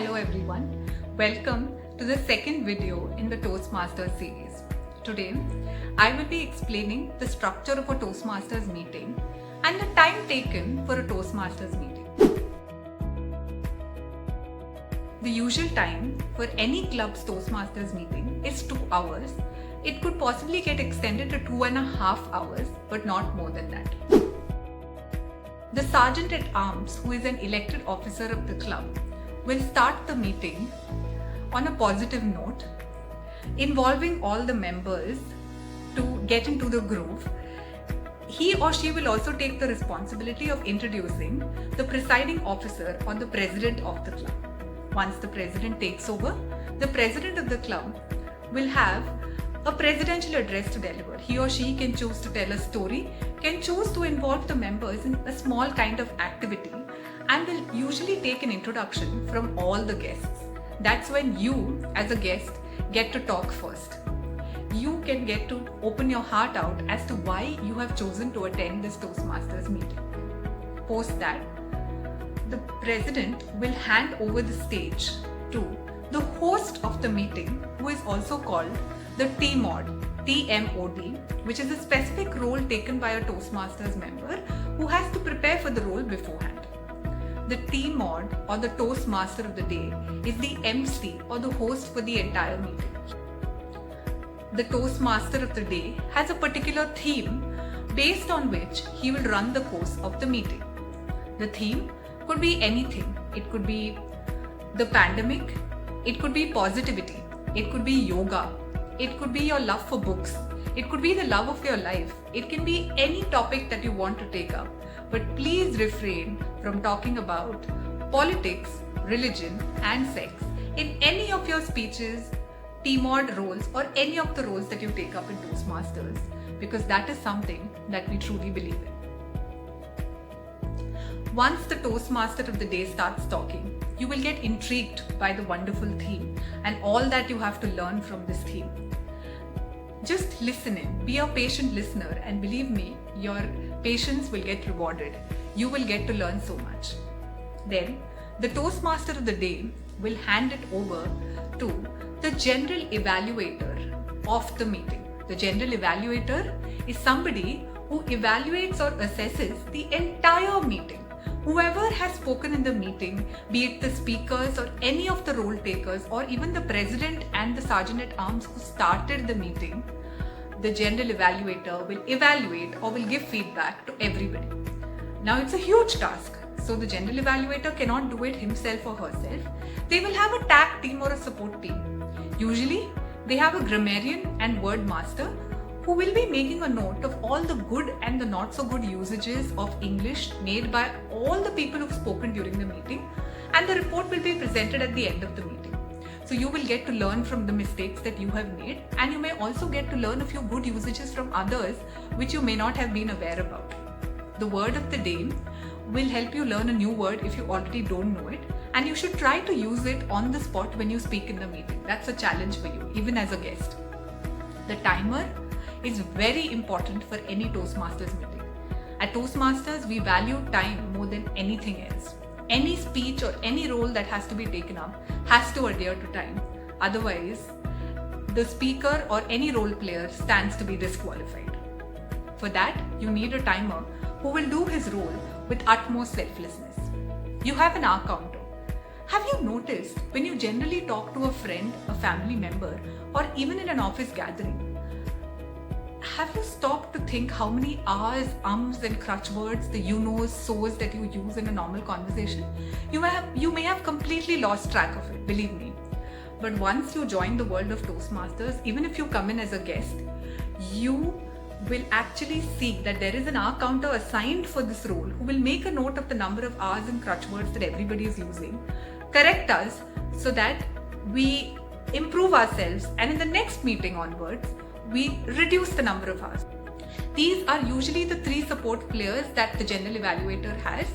Hello everyone, welcome to the second video in the Toastmasters series. Today, I will be explaining the structure of a Toastmasters meeting and the time taken for a Toastmasters meeting. The usual time for any club's Toastmasters meeting is 2 hours. It could possibly get extended to 2.5 hours, but not more than that. The Sergeant at Arms, who is an elected officer of the club, will start the meeting on a positive note, involving all the members to get into the groove. He or she will also take the responsibility of introducing the presiding officer or the president of the club. Once the president takes over, the president of the club will have a presidential address to deliver. He or she can choose to tell a story, can choose to involve the members in a small kind of activity, and will usually take an introduction from all the guests. That's when you, as a guest, get to talk first. You can get to open your heart out as to why you have chosen to attend this Toastmasters meeting. Post that, the president will hand over the stage to the host of the meeting, who is also called the T-Mod, TMOD, which is a specific role taken by a Toastmasters member who has to prepare for the role beforehand. The T-Mod, or the Toastmaster of the day, is the MC or the host for the entire meeting. The Toastmaster of the day has a particular theme based on which he will run the course of the meeting. The theme could be anything. It could be the pandemic, it could be positivity, it could be yoga, it could be your love for books, it could be the love of your life, it can be any topic that you want to take up. But please refrain from talking about politics, religion and sex in any of your speeches, T-Mod roles or any of the roles that you take up in Toastmasters, because that is something that we truly believe in. Once the Toastmaster of the day starts talking, you will get intrigued by the wonderful theme and all that you have to learn from this theme. Just listen in, be a patient listener, and believe me, your patience will get rewarded. You will get to learn so much. Then, the Toastmaster of the day will hand it over to the general evaluator of the meeting. The general evaluator is somebody who evaluates or assesses the entire meeting. Whoever has spoken in the meeting, be it the speakers or any of the role takers or even the president and the sergeant at arms who started the meeting, the general evaluator will evaluate or will give feedback to everybody. Now it's a huge task, so the general evaluator cannot do it himself or herself. They will have a tag team or a support team. Usually, they have a grammarian and word master who will be making a note of all the good and the not so good usages of English made by all the people who've spoken during the meeting, and the report will be presented at the end of the meeting. So you will get to learn from the mistakes that you have made, and you may also get to learn a few good usages from others which you may not have been aware about. The word of the day will help you learn a new word if you already don't know it, and you should try to use it on the spot when you speak in the meeting. That's a challenge for you, even as a guest. The timer is very important for any Toastmasters meeting. At Toastmasters, we value time more than anything else. Any speech or any role that has to be taken up has to adhere to time. Otherwise, the speaker or any role player stands to be disqualified. For that, you need a timer who will do his role with utmost selflessness. You have an hour counter. Have you noticed when you generally talk to a friend, a family member, or even in an office gathering, have you stopped to think how many hours, ums and crutch words, the you knows, so's that you use in a normal conversation? You may have completely lost track of it, believe me. But once you join the world of Toastmasters, even if you come in as a guest, you will actually see that there is an hour counter assigned for this role who will make a note of the number of hours and crutch words that everybody is using, correct us so that we improve ourselves, and in the next meeting onwards, we reduce the number of hours. These are usually the 3 support players that the general evaluator has.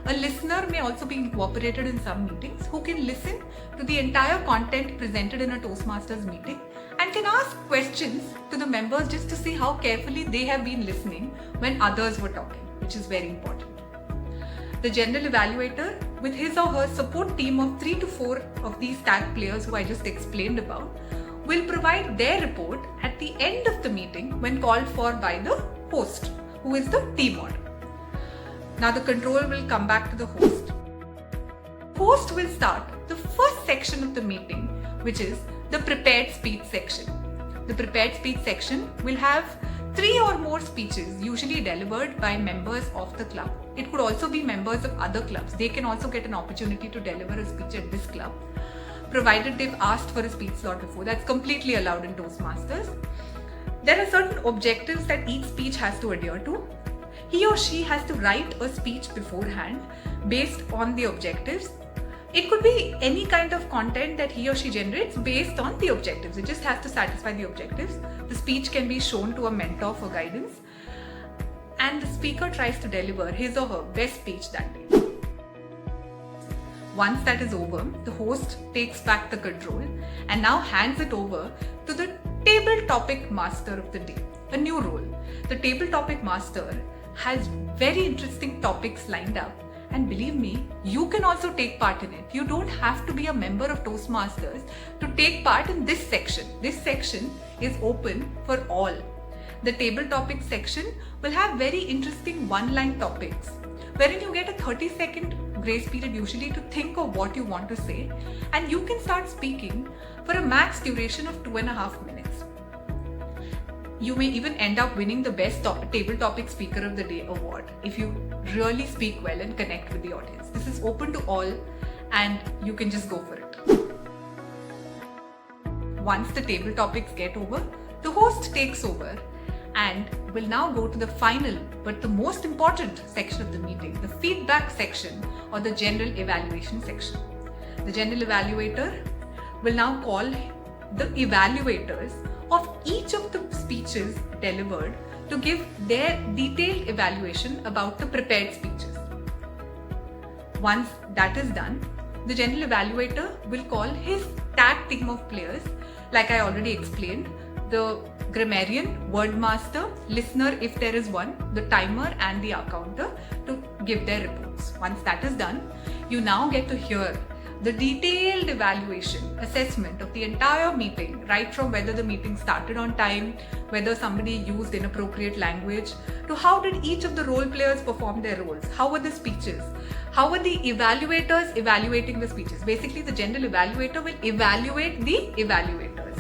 A listener may also be incorporated in some meetings who can listen to the entire content presented in a Toastmasters meeting and can ask questions to the members just to see how carefully they have been listening when others were talking, which is very important. The general evaluator with his or her support team of 3 to 4 of these tag players who I just explained about, will provide their report at the end of the meeting when called for by the host, who is the team mod. Now the control will come back to the host. Host will start the first section of the meeting, which is the prepared speech section. The prepared speech section will have 3 or more speeches usually delivered by members of the club. It could also be members of other clubs. They can also get an opportunity to deliver a speech at this club, provided they've asked for a speech slot before. That's completely allowed in Toastmasters. There are certain objectives that each speech has to adhere to. He or she has to write a speech beforehand based on the objectives. It could be any kind of content that he or she generates based on the objectives. It just has to satisfy the objectives. The speech can be shown to a mentor for guidance, and the speaker tries to deliver his or her best speech that day. Once that is over, the host takes back the control and now hands it over to the table topic master of the day, a new role. The table topic master has very interesting topics lined up, and believe me, you can also take part in it. You don't have to be a member of Toastmasters to take part in this section. This section is open for all. The table topic section will have very interesting one-line topics, wherein you get a 30-second grace period usually to think of what you want to say, and you can start speaking for a max duration of 2.5 minutes. You may even end up winning the best table topic speaker of the day award if you really speak well and connect with the audience. This is open to all, and you can just go for it. Once the table topics get over, the host takes over and will now go to the final but the most important section of the meeting, the feedback section or the general evaluation section. The general evaluator will now call the evaluators of each of the speeches delivered to give their detailed evaluation about the prepared speeches. Once that is done, the general evaluator will call his tag team of players, like I already explained, the grammarian, word master, listener if there is one, the timer and the accounter, to give their reports. Once that is done, you now get to hear the detailed evaluation, assessment of the entire meeting, right from whether the meeting started on time, whether somebody used inappropriate language, to how did each of the role players perform their roles, how were the speeches, how were the evaluators evaluating the speeches. Basically, the general evaluator will evaluate the evaluators.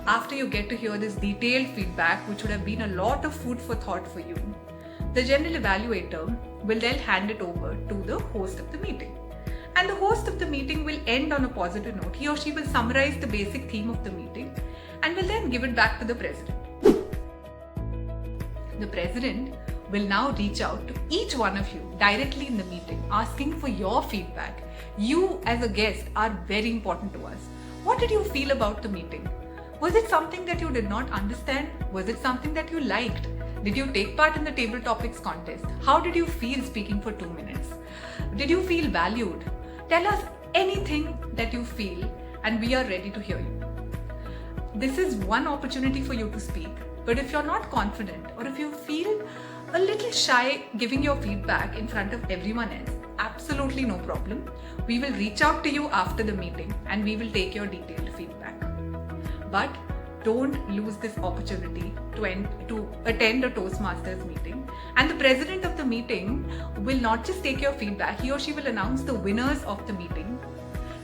After you get to hear this detailed feedback, which would have been a lot of food for thought for you, the general evaluator will then hand it over to the host of the meeting. And the host of the meeting will end on a positive note. He or she will summarize the basic theme of the meeting and will then give it back to the president. The president will now reach out to each one of you directly in the meeting, asking for your feedback. You as a guest are very important to us. What did you feel about the meeting? Was it something that you did not understand? Was it something that you liked? Did you take part in the table topics contest? How did you feel speaking for 2 minutes? Did you feel valued? Tell us anything that you feel, and we are ready to hear you. This is one opportunity for you to speak, but if you're not confident or if you feel a little shy giving your feedback in front of everyone else, absolutely no problem. We will reach out to you after the meeting and we will take your detailed feedback. But don't lose this opportunity to attend a Toastmasters meeting. And the president of the meeting will not just take your feedback, he or she will announce the winners of the meeting,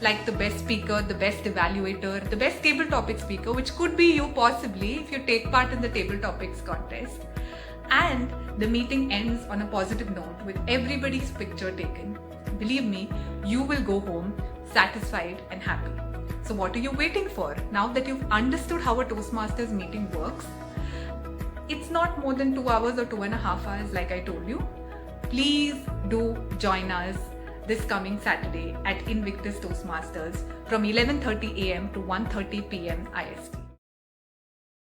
like the best speaker, the best evaluator, the best table topic speaker, which could be you possibly if you take part in the table topics contest. And the meeting ends on a positive note with everybody's picture taken. Believe me, you will go home satisfied and happy. So what are you waiting for? Now that you've understood how a Toastmasters meeting works, it's not more than 2 hours or 2.5 hours like I told you. Please do join us this coming Saturday at Invictus Toastmasters from 11:30 a.m. to 1:30 p.m. IST.